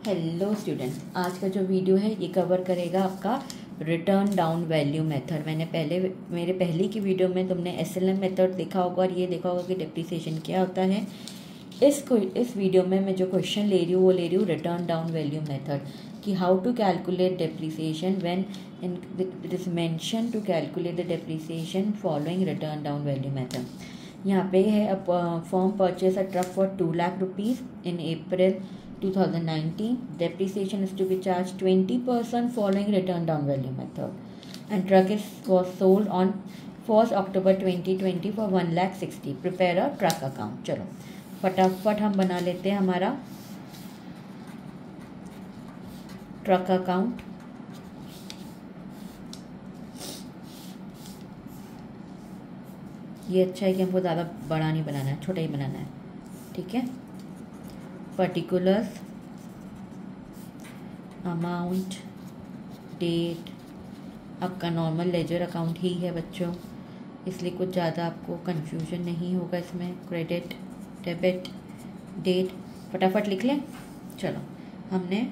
Hello students, आज का जो वीडियो है ये कवर करेगा आपका रिटर्न डाउन वैल्यू मेथड। मेरे पहले की वीडियो में तुमने एसएलएम मेथड देखा होगा और ये देखा होगा कि डिप्रिसिएशन क्या होता है। इस वीडियो में मैं जो क्वेश्चन ले रही हूँ वो ले रही हूँ रिटर्न डाउन वैल्यू मेथड कि how to calculate depreciation when it is mention to calculate the depreciation following return down value method. यहाँ पे है firm purchase a truck for 2 lakh rupees in April 2019. Depreciation is to be charged 20% following return down value method. And truck was sold on 1st October 2020 for 1,60,000. Prepare a truck account. चलो फटाफट हम बना लेते हैं हमारा ट्रक अकाउंट। ये अच्छा है कि हमको ज़्यादा बड़ा नहीं बनाना है, छोटा ही बनाना है, ठीक है। पर्टिकुलर्स, अमाउंट, डेट, आपका नॉर्मल लेजर अकाउंट ही है बच्चों, इसलिए कुछ ज़्यादा आपको कंफ्यूजन नहीं होगा इसमें। क्रेडिट, डेबिट, डेट फटाफट लिख लें। चलो, हमने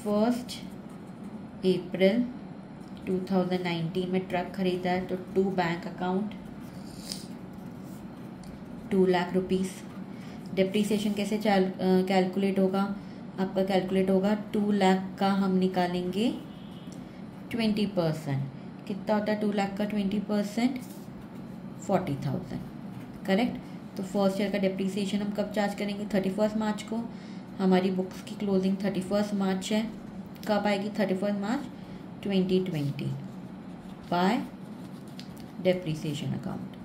1 अप्रैल 2019 में ट्रक खरीदा है तो to bank account 2 lakh rupees. Depreciation कैसे कैलकुलेट होगा? आपका कैलकुलेट होगा 2 लाख का हम निकालेंगे 20%। कितना होता है 2 लाख का 20%? 40,000, करेक्ट। तो फर्स्ट ईयर का डिप्रिसिएशन हम कब चार्ज करेंगे? 31 मार्च को। हमारी बुक्स की क्लोजिंग 31 मार्च है। कब आएगी? 31 मार्च 2020 बाय डिप्रिसिएशन अकाउंट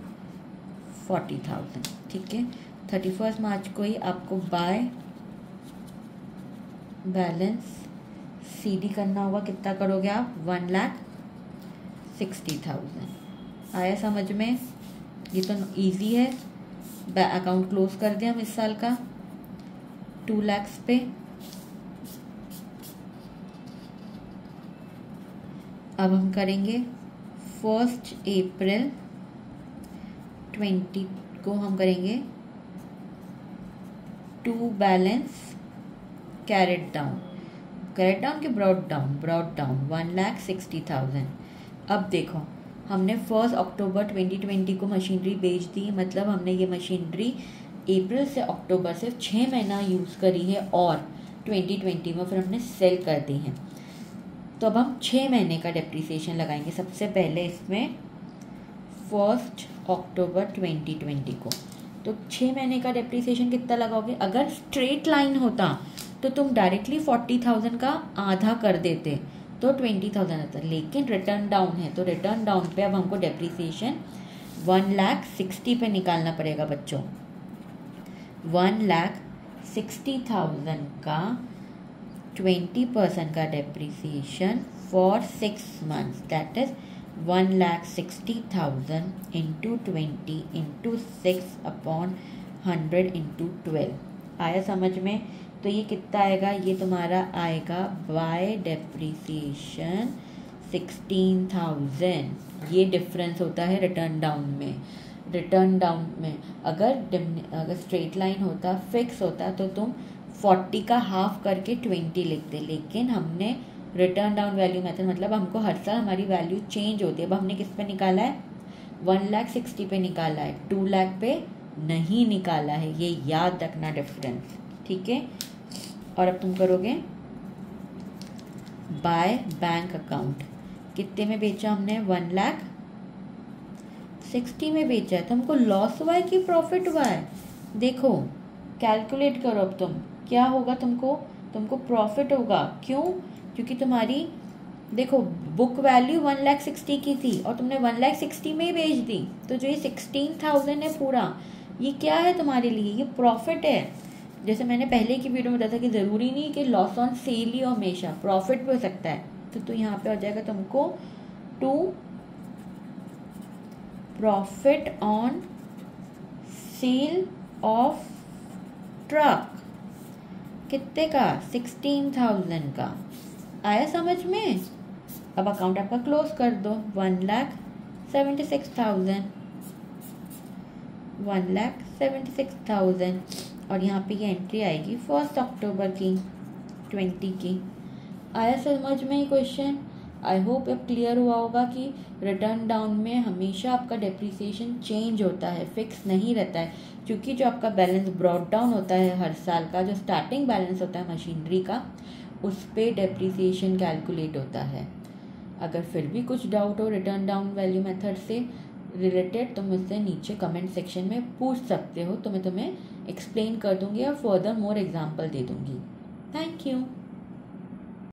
40,000, ठीक है। 31 मार्च को ही आपको बाय बैलेंस सीडी करना होगा। कितना करोगे आप? 1,60,000। आया समझ में? ये तो इजी है। अकाउंट क्लोज कर दिया हम इस साल का 2 लाख पे। अब हम करेंगे 1 अप्रैल 20 को हम करेंगे टू बैलेंस कैरेट डाउन के ब्रॉड डाउन 1,60,000। अब देखो, हमने 1 अक्टूबर 2020 को मशीनरी बेच दी, मतलब हमने ये मशीनरी अप्रैल से अक्टूबर सिर्फ 6 महीना यूज़ करी है और 2020 में फिर हमने सेल कर दी है। तो अब हम 6 महीने का डिप्रिसिएशन लगाएंगे। सबसे पहले इसमें 1 अक्टूबर 2020 को, तो 6 महीने का डिप्रिसिएशन कितना लगाओगे? अगर स्ट्रेट लाइन होता तो तुम डायरेक्टली 40,000 का आधा कर देते तो 20,000 आता, लेकिन रिटर्न डाउन है तो रिटर्न डाउन पे अब हमको डिप्रिसिएशन 1,60,000 पे निकालना पड़ेगा बच्चों। 1,60,000 का 20% का depreciation for 6 months, that is 1,60,000 into 20 into 6/100 into 12। आया समझ में? तो ये कितना आएगा? ये तुम्हारा आएगा बाय डिप्रिसिएशन 16,000। ये डिफरेंस होता है रिटर्न डाउन में। रिटर्न डाउन में अगर स्ट्रेट लाइन होता, फिक्स होता, तो तुम 40 का हाफ करके 20 लिखते, लेकिन हमने रिटर्न डाउन वैल्यू मेथड मतलब हमको हर साल हमारी वैल्यू चेंज होती है। अब हमने किस पे निकाला है? 1,60,000 पे निकाला है, 2 लाख पे नहीं निकाला है। ये याद रखना डिफरेंस, ठीक है। और अब तुम करोगे बाय बैंक अकाउंट। कितने में बेचा हमने? 1,60,000 में बेचा है। तो हमको लॉस हुआ है कि प्रॉफिट हुआ है? देखो, कैलकुलेट करो अब तुम, क्या होगा? तुमको प्रॉफिट होगा। क्यों? क्योंकि तुम्हारी देखो बुक वैल्यू 1,60,000 की थी और तुमने 1,60,000 में ही बेच दी, तो जो ये 16,000 है पूरा, ये क्या है तुम्हारे लिए? ये प्रॉफिट है। जैसे मैंने पहले की वीडियो में बताया था कि ज़रूरी नहीं कि लॉस ऑन सेल ही हो, हमेशा प्रॉफिट भी हो सकता है। तो यहाँ पे हो जाएगा तुमको to profit on sale of truck. कितने का? 16,000 का। आया समझ में? अब अकाउंट आपका क्लोज कर दो। 1,76,000 और यहाँ पे ये एंट्री आएगी 1 अक्टूबर की 20 की। आया समझ में ये क्वेश्चन? आई होप अब क्लियर हुआ होगा कि रिटर्न डाउन में हमेशा आपका डेप्रिसिएशन चेंज होता है, फिक्स नहीं रहता है, क्योंकि जो आपका बैलेंस ब्रॉट डाउन होता है हर साल का, जो स्टार्टिंग बैलेंस होता है मशीनरी का, उस पर डेप्रिसिएशन कैलकुलेट होता है। अगर फिर भी कुछ डाउट हो रिटर्न डाउन वैल्यू मेथड से रिलेटेड तो मुझसे नीचे कमेंट सेक्शन में पूछ सकते हो, तो मैं तुम्हें एक्सप्लेन कर दूंगी और फर्दर मोर एग्जाम्पल दे दूंगी। Thank you.